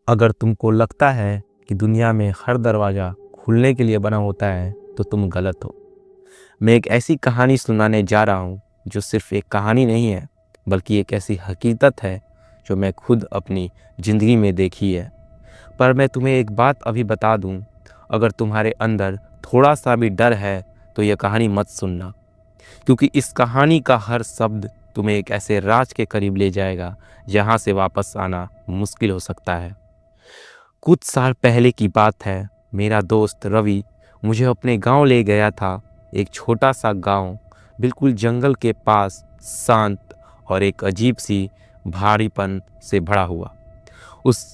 अगर तुमको लगता है कि दुनिया में हर दरवाज़ा खुलने के लिए बना होता है तो तुम गलत हो। मैं एक ऐसी कहानी सुनाने जा रहा हूँ जो सिर्फ एक कहानी नहीं है, बल्कि एक ऐसी हकीकत है जो मैं खुद अपनी ज़िंदगी में देखी है। पर मैं तुम्हें एक बात अभी बता दूँ, अगर तुम्हारे अंदर थोड़ा सा भी डर है तो यह कहानी मत सुनना, क्योंकि इस कहानी का हर शब्द तुम्हें एक ऐसे राज के करीब ले जाएगा जहाँ से वापस आना मुश्किल हो सकता है। कुछ साल पहले की बात है। मेरा दोस्त रवि मुझे अपने गांव ले गया था। एक छोटा सा गांव, बिल्कुल जंगल के पास, शांत और एक अजीब सी भारीपन से भरा हुआ। उस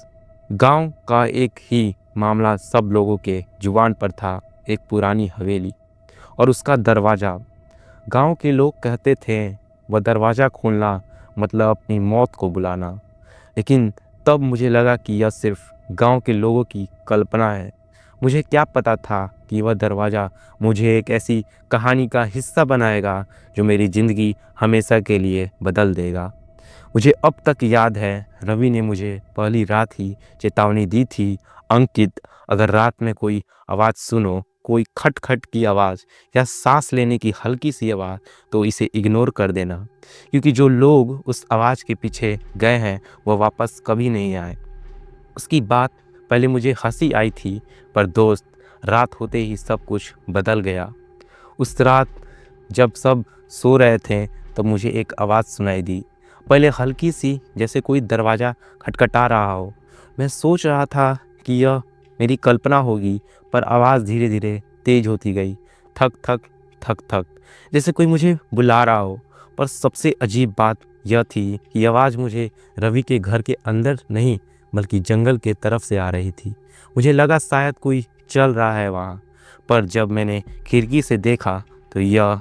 गांव का एक ही मामला सब लोगों के जुबान पर था, एक पुरानी हवेली और उसका दरवाज़ा। गांव के लोग कहते थे वह दरवाज़ा खोलना मतलब अपनी मौत को बुलाना, लेकिन तब मुझे लगा कि यह सिर्फ गांव के लोगों की कल्पना है। मुझे क्या पता था कि वह दरवाज़ा मुझे एक ऐसी कहानी का हिस्सा बनाएगा जो मेरी ज़िंदगी हमेशा के लिए बदल देगा। मुझे अब तक याद है, रवि ने मुझे पहली रात ही चेतावनी दी थी, अंकित, अगर रात में कोई आवाज़ सुनो, कोई खटखट की आवाज़ या सांस लेने की हल्की सी आवाज़, तो इसे इग्नोर कर देना, क्योंकि जो लोग उस आवाज़ के पीछे गए हैं वह वापस कभी नहीं आए। उसकी बात पहले मुझे हंसी आई थी, पर दोस्त, रात होते ही सब कुछ बदल गया। उस रात जब सब सो रहे थे तब मुझे एक आवाज़ सुनाई दी, पहले हल्की सी, जैसे कोई दरवाज़ा खटखटा रहा हो। मैं सोच रहा था कि यह मेरी कल्पना होगी, पर आवाज़ धीरे धीरे तेज होती गई, थक थक थक थक, जैसे कोई मुझे बुला रहा हो। पर सबसे अजीब बात यह थी कि आवाज़ मुझे रवि के घर के अंदर नहीं, बल्कि जंगल के तरफ से आ रही थी। मुझे लगा शायद कोई चल रहा है वहाँ, पर जब मैंने खिड़की से देखा तो यह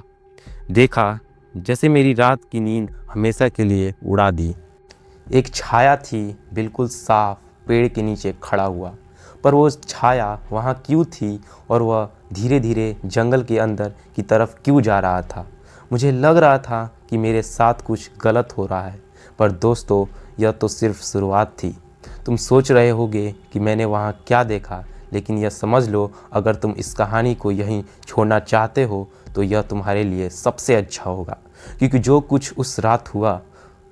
देखा जैसे मेरी रात की नींद हमेशा के लिए उड़ा दी। एक छाया थी, बिल्कुल साफ, पेड़ के नीचे खड़ा हुआ। पर वो छाया वहाँ क्यों थी और वह धीरे धीरे जंगल के अंदर की तरफ क्यों जा रहा था? मुझे लग रहा था कि मेरे साथ कुछ गलत हो रहा है। पर दोस्तों, यह तो सिर्फ शुरुआत थी। तुम सोच रहे होगे कि मैंने वहाँ क्या देखा, लेकिन यह समझ लो, अगर तुम इस कहानी को यहीं छोड़ना चाहते हो तो यह तुम्हारे लिए सबसे अच्छा होगा, क्योंकि जो कुछ उस रात हुआ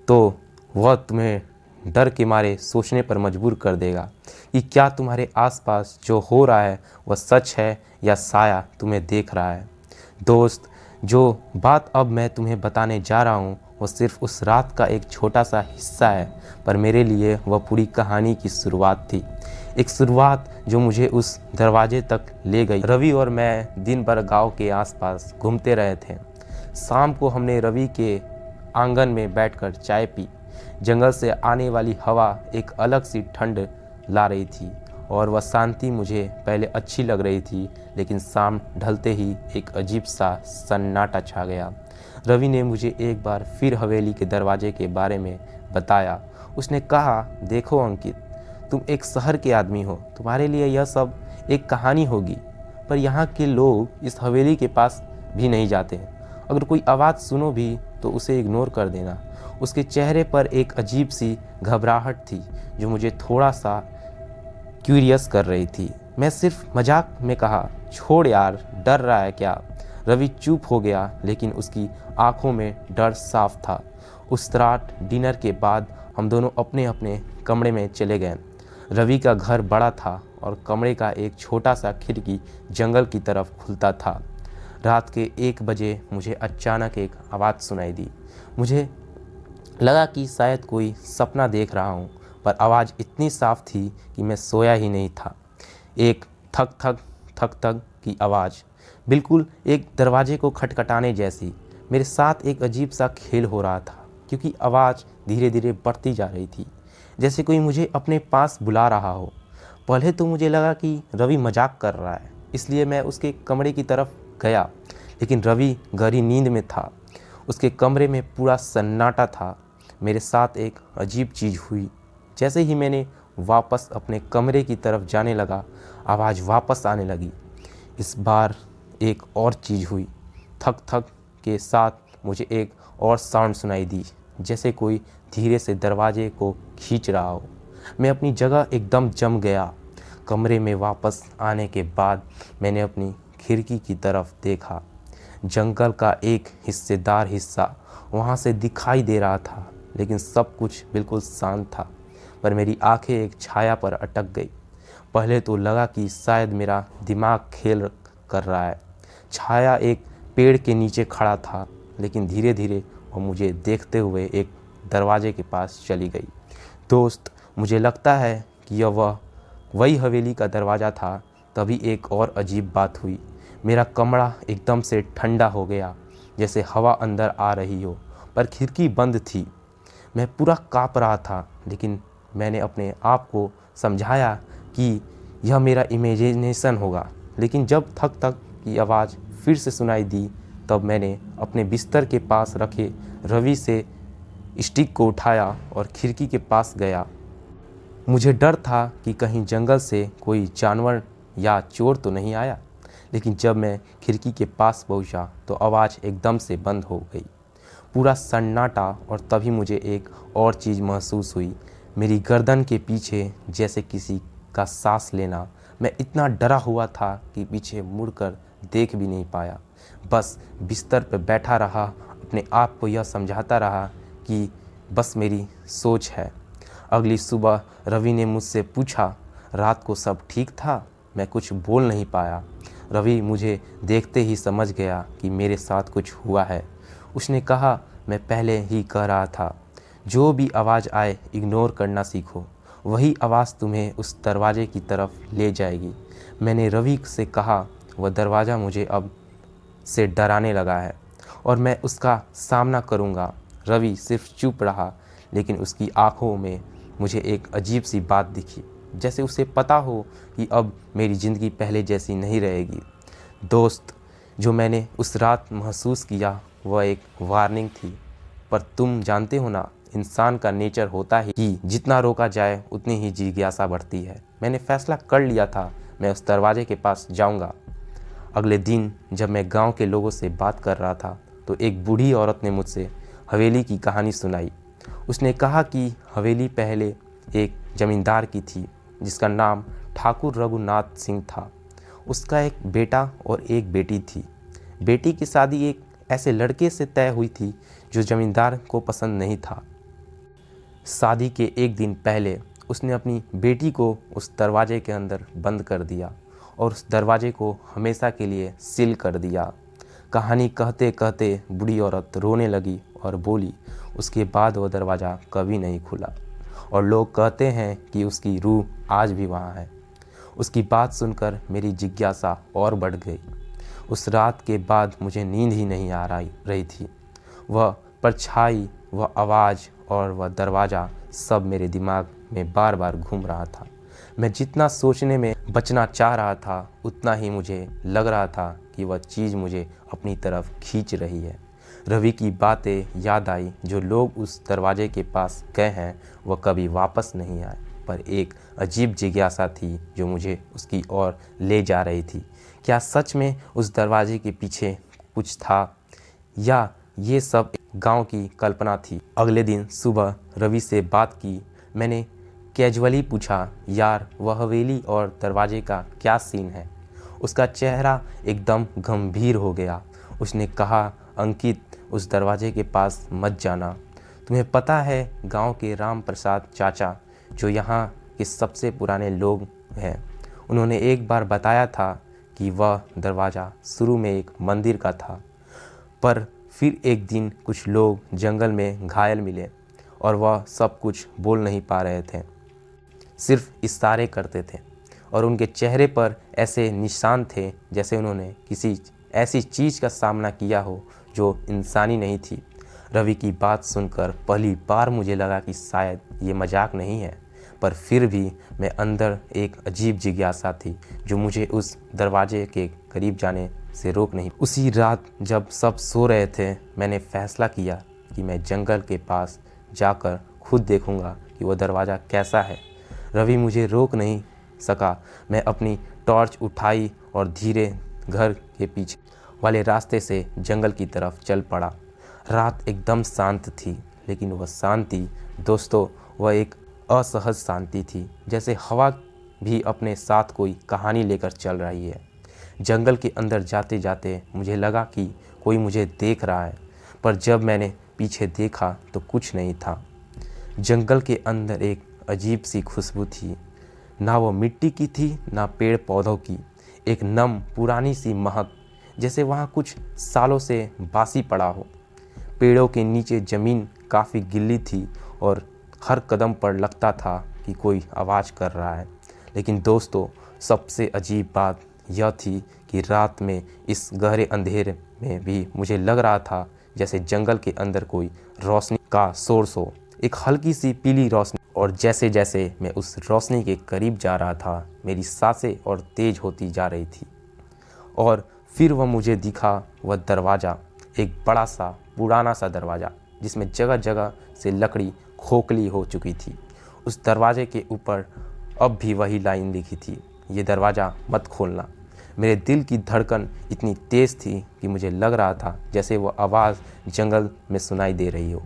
तो वह तुम्हें डर के मारे सोचने पर मजबूर कर देगा कि क्या तुम्हारे आसपास जो हो रहा है वह सच है या साया तुम्हें देख रहा है। दोस्त, जो बात अब मैं तुम्हें बताने जा रहा हूँ वो सिर्फ उस रात का एक छोटा सा हिस्सा है, पर मेरे लिए वह पूरी कहानी की शुरुआत थी। एक शुरुआत जो मुझे उस दरवाजे तक ले गई। रवि और मैं दिन भर गांव के आसपास घूमते रहे थे। शाम को हमने रवि के आंगन में बैठकर चाय पी। जंगल से आने वाली हवा एक अलग सी ठंड ला रही थी और वह शांति मुझे पहले अच्छी लग रही थी, लेकिन शाम ढलते ही एक अजीब सा सन्नाटा छा गया। रवि ने मुझे एक बार फिर हवेली के दरवाजे के बारे में बताया। उसने कहा, देखो अंकित, तुम एक शहर के आदमी हो, तुम्हारे लिए यह सब एक कहानी होगी, पर यहाँ के लोग इस हवेली के पास भी नहीं जाते। अगर कोई आवाज़ सुनो भी तो उसे इग्नोर कर देना। उसके चेहरे पर एक अजीब सी घबराहट थी जो मुझे थोड़ा सा क्यूरियस कर रही थी। मैं सिर्फ मजाक में कहा, छोड़ यार, डर रहा है क्या? रवि चुप हो गया, लेकिन उसकी आंखों में डर साफ था। उस रात डिनर के बाद हम दोनों अपने अपने कमरे में चले गए। रवि का घर बड़ा था और कमरे का एक छोटा सा खिड़की जंगल की तरफ खुलता था। रात के 1 बजे मुझे अचानक एक आवाज़ सुनाई दी। मुझे लगा कि शायद कोई सपना देख रहा हूँ, पर आवाज़ इतनी साफ थी कि मैं सोया ही नहीं था। एक थक थक थक थक की आवाज़, बिल्कुल एक दरवाजे को खटखटाने जैसी। मेरे साथ एक अजीब सा खेल हो रहा था, क्योंकि आवाज़ धीरे धीरे बढ़ती जा रही थी, जैसे कोई मुझे अपने पास बुला रहा हो। पहले तो मुझे लगा कि रवि मजाक कर रहा है, इसलिए मैं उसके कमरे की तरफ गया, लेकिन रवि गहरी नींद में था। उसके कमरे में पूरा सन्नाटा था। मेरे साथ एक अजीब चीज़ हुई। जैसे ही मैंने वापस अपने कमरे की तरफ जाने लगा, आवाज़ वापस आने लगी। इस बार एक और चीज़ हुई। थक थक के साथ मुझे एक और साउंड सुनाई दी, जैसे कोई धीरे से दरवाजे को खींच रहा हो। मैं अपनी जगह एकदम जम गया। कमरे में वापस आने के बाद मैंने अपनी खिड़की की तरफ देखा। जंगल का एक हिस्सेदार हिस्सा वहाँ से दिखाई दे रहा था, लेकिन सब कुछ बिल्कुल शांत था। पर मेरी आंखें एक छाया पर अटक गई। पहले तो लगा कि शायद मेरा दिमाग खेल कर रहा है। छाया एक पेड़ के नीचे खड़ा था, लेकिन धीरे धीरे वो मुझे देखते हुए एक दरवाजे के पास चली गई। दोस्त, मुझे लगता है कि यह वही हवेली का दरवाज़ा था। तभी एक और अजीब बात हुई। मेरा कमरा एकदम से ठंडा हो गया, जैसे हवा अंदर आ रही हो, पर खिड़की बंद थी। मैं पूरा काँप रहा था, लेकिन मैंने अपने आप को समझाया कि यह मेरा इमेजिनेशन होगा। लेकिन जब थक थक की आवाज़ फिर से सुनाई दी, तब मैंने अपने बिस्तर के पास रखे रवि से स्टिक को उठाया और खिड़की के पास गया। मुझे डर था कि कहीं जंगल से कोई जानवर या चोर तो नहीं आया। लेकिन जब मैं खिड़की के पास पहुंचा तो आवाज़ एकदम से बंद हो गई। पूरा सन्नाटा। और तभी मुझे एक और चीज़ महसूस हुई। मेरी गर्दन के पीछे जैसे किसी का सांस लेना। मैं इतना डरा हुआ था कि पीछे मुड़कर देख भी नहीं पाया। बस बिस्तर पर बैठा रहा, अपने आप को यह समझाता रहा कि बस मेरी सोच है। अगली सुबह रवि ने मुझसे पूछा, रात को सब ठीक था? मैं कुछ बोल नहीं पाया। रवि मुझे देखते ही समझ गया कि मेरे साथ कुछ हुआ है। उसने कहा, मैं पहले ही कह रहा था, जो भी आवाज़ आए इग्नोर करना सीखो। वही आवाज़ तुम्हें उस दरवाजे की तरफ ले जाएगी। मैंने रवि से कहा, वह दरवाज़ा मुझे अब से डराने लगा है और मैं उसका सामना करूँगा। रवि सिर्फ चुप रहा, लेकिन उसकी आंखों में मुझे एक अजीब सी बात दिखी, जैसे उसे पता हो कि अब मेरी ज़िंदगी पहले जैसी नहीं रहेगी। दोस्त, जो मैंने उस रात महसूस किया वह एक वार्निंग थी। पर तुम जानते हो ना, इंसान का नेचर होता है कि जितना रोका जाए उतनी ही जिज्ञासा बढ़ती है। मैंने फैसला कर लिया था, मैं उस दरवाजे के पास जाऊंगा। अगले दिन जब मैं गांव के लोगों से बात कर रहा था तो एक बूढ़ी औरत ने मुझसे हवेली की कहानी सुनाई। उसने कहा कि हवेली पहले एक जमींदार की थी, जिसका नाम ठाकुर रघुनाथ सिंह था। उसका एक बेटा और एक बेटी थी। बेटी की शादी एक ऐसे लड़के से तय हुई थी जो जमींदार को पसंद नहीं था। शादी के एक दिन पहले उसने अपनी बेटी को उस दरवाजे के अंदर बंद कर दिया और उस दरवाजे को हमेशा के लिए सील कर दिया। कहानी कहते कहते बूढ़ी औरत रोने लगी और बोली, उसके बाद वो दरवाज़ा कभी नहीं खुला और लोग कहते हैं कि उसकी रूह आज भी वहाँ है। उसकी बात सुनकर मेरी जिज्ञासा और बढ़ गई। उस रात के बाद मुझे नींद ही नहीं आ रही थी। वह परछाई, वह आवाज़ और वह दरवाज़ा सब मेरे दिमाग में बार बार घूम रहा था। मैं जितना सोचने में बचना चाह रहा था, उतना ही मुझे लग रहा था कि वह चीज़ मुझे अपनी तरफ खींच रही है। रवि की बातें याद आई। जो लोग उस दरवाजे के पास गए हैं वह कभी वापस नहीं आए, पर एक अजीब जिज्ञासा थी जो मुझे उसकी ओर ले जा रही थी। क्या सच में उस दरवाजे के पीछे कुछ था, या ये सब गांव की कल्पना थी? अगले दिन सुबह रवि से बात की। मैंने कैजुअली पूछा, यार वह हवेली और दरवाजे का क्या सीन है? उसका चेहरा एकदम गंभीर हो गया। उसने कहा, अंकित, उस दरवाजे के पास मत जाना। तुम्हें पता है, गांव के राम प्रसाद चाचा, जो यहाँ के सबसे पुराने लोग हैं, उन्होंने एक बार बताया था कि वह दरवाज़ा शुरू में एक मंदिर का था, पर फिर एक दिन कुछ लोग जंगल में घायल मिले और वह सब कुछ बोल नहीं पा रहे थे, सिर्फ इशारे करते थे और उनके चेहरे पर ऐसे निशान थे जैसे उन्होंने किसी ऐसी चीज़ का सामना किया हो जो इंसानी नहीं थी। रवि की बात सुनकर पहली बार मुझे लगा कि शायद ये मजाक नहीं है, पर फिर भी मैं अंदर एक अजीब जिज्ञासा थी जो मुझे उस दरवाजे के करीब जाने से रोक नहीं। उसी रात जब सब सो रहे थे, मैंने फैसला किया कि मैं जंगल के पास जाकर खुद देखूंगा कि वह दरवाज़ा कैसा है। रवि मुझे रोक नहीं सका। मैं अपनी टॉर्च उठाई और धीरे घर के पीछे वाले रास्ते से जंगल की तरफ चल पड़ा। रात एकदम शांत थी, लेकिन वह शांति दोस्तों, वह एक असहज शांति थी, जैसे हवा भी अपने साथ कोई कहानी लेकर चल रही है। जंगल के अंदर जाते जाते मुझे लगा कि कोई मुझे देख रहा है, पर जब मैंने पीछे देखा तो कुछ नहीं था। जंगल के अंदर एक अजीब सी खुशबू थी, ना वो मिट्टी की थी ना पेड़ पौधों की। एक नम पुरानी सी महक, जैसे वहाँ कुछ सालों से बासी पड़ा हो। पेड़ों के नीचे ज़मीन काफ़ी गिल्ली थी और हर कदम पर लगता था कि कोई आवाज़ कर रहा है। लेकिन दोस्तों, सबसे अजीब बात यह थी कि रात में इस गहरे अंधेरे में भी मुझे लग रहा था जैसे जंगल के अंदर कोई रोशनी का सोर्स हो, एक हल्की सी पीली रोशनी। और जैसे जैसे मैं उस रोशनी के करीब जा रहा था, मेरी सांसें और तेज होती जा रही थी। और फिर वह मुझे दिखा, वह दरवाज़ा, एक बड़ा सा पुराना सा दरवाज़ा जिसमें जगह जगह से लकड़ी खोखली हो चुकी थी। उस दरवाजे के ऊपर अब भी वही लाइन लिखी थी, ये दरवाज़ा मत खोलना। मेरे दिल की धड़कन इतनी तेज़ थी कि मुझे लग रहा था जैसे वह आवाज़ जंगल में सुनाई दे रही हो।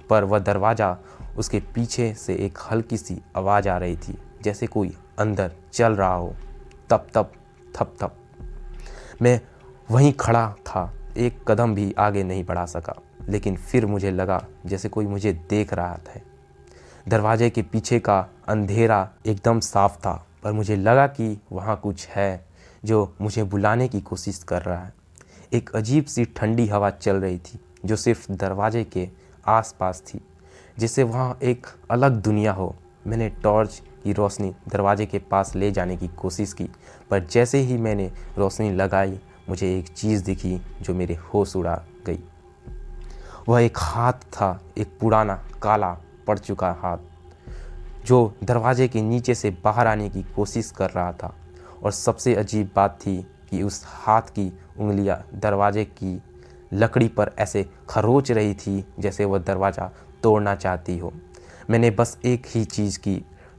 पर वह दरवाज़ा, उसके पीछे से एक हल्की सी आवाज़ आ रही थी, जैसे कोई अंदर चल रहा हो। तप तप थप थप। मैं वहीं खड़ा था, एक कदम भी आगे नहीं बढ़ा सका, लेकिन फिर मुझे लगा जैसे कोई मुझे देख रहा था। दरवाजे के पीछे का अंधेरा एकदम साफ था, पर मुझे लगा कि वहाँ कुछ है जो मुझे बुलाने की कोशिश कर रहा है। एक अजीब सी ठंडी हवा चल रही थी जो सिर्फ दरवाजे के आसपास थी, जैसे वहाँ एक अलग दुनिया हो। मैंने टॉर्च की रोशनी दरवाजे के पास ले जाने की कोशिश की, पर जैसे ही मैंने रोशनी लगाई, मुझे एक चीज़ दिखी जो मेरे होश उड़ा गई। वह एक हाथ था, एक पुराना काला पड़ चुका हाथ, जो दरवाजे के नीचे से बाहर आने की कोशिश कर रहा था। और सबसे अजीब बात थी कि उस हाथ की उंगलियां दरवाजे की लकड़ी पर ऐसे खरोच रही थी जैसे वह दरवाज़ा तोड़ना चाहती हो। मैंने बस एक ही चीज़ की,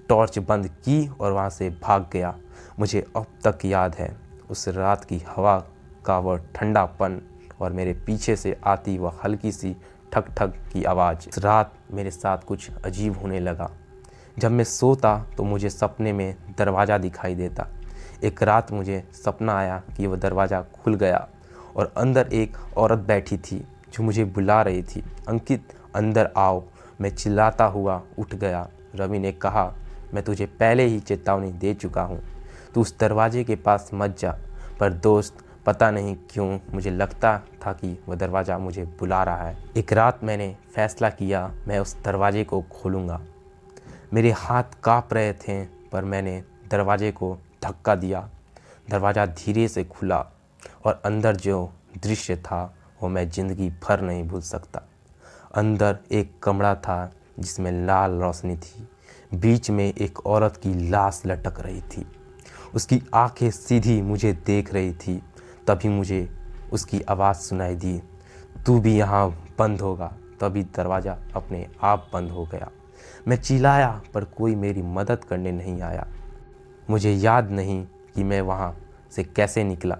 टॉर्च बंद की और वहाँ से भाग गया। मुझे अब तक याद है उस रात की हवा का वह ठंडापन और मेरे पीछे से आती वह हल्की सी ठक ठक की आवाज़। उस रात मेरे साथ कुछ अजीब होने लगा। जब मैं सोता तो मुझे सपने में दरवाज़ा दिखाई देता। एक रात मुझे सपना आया कि वह दरवाज़ा खुल गया और अंदर एक औरत बैठी थी जो मुझे बुला रही थी, अंकित अंदर आओ। मैं चिल्लाता हुआ उठ गया। रवि ने कहा, मैं तुझे पहले ही चेतावनी दे चुका हूँ, तू उस दरवाजे के पास मत जा। पर दोस्त, पता नहीं क्यों मुझे लगता था कि वह दरवाज़ा मुझे बुला रहा है। एक रात मैंने फैसला किया, मैं उस दरवाजे को खोलूँगा। मेरे हाथ काँप रहे थे, पर मैंने दरवाजे को धक्का दिया। दरवाज़ा धीरे से खुला और अंदर जो दृश्य था वो मैं ज़िंदगी भर नहीं भूल सकता। अंदर एक कमरा था जिसमें लाल रोशनी थी। बीच में एक औरत की लाश लटक रही थी। उसकी आंखें सीधी मुझे देख रही थी। तभी मुझे उसकी आवाज़ सुनाई दी, तू भी यहाँ बंद होगा। तभी दरवाज़ा अपने आप बंद हो गया। मैं चिल्लाया, पर कोई मेरी मदद करने नहीं आया। मुझे याद नहीं कि मैं वहाँ से कैसे निकला,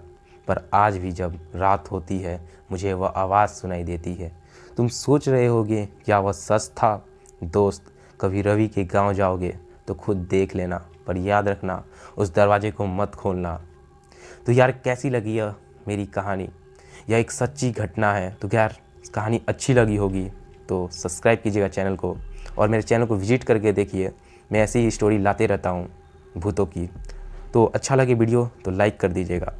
पर आज भी जब रात होती है मुझे वह आवाज़ सुनाई देती है। तुम सोच रहे होगे क्या वह सच था? दोस्त, कभी रवि के गांव जाओगे तो खुद देख लेना, पर याद रखना उस दरवाजे को मत खोलना। तो यार, कैसी लगी यह मेरी कहानी? यह एक सच्ची घटना है। तो यार, कहानी अच्छी लगी होगी तो सब्सक्राइब कीजिएगा चैनल को और मेरे चैनल को विजिट करके देखिए। मैं ऐसी ही स्टोरी लाते रहता हूँ भूतों की। तो अच्छा लगे वीडियो तो लाइक कर दीजिएगा।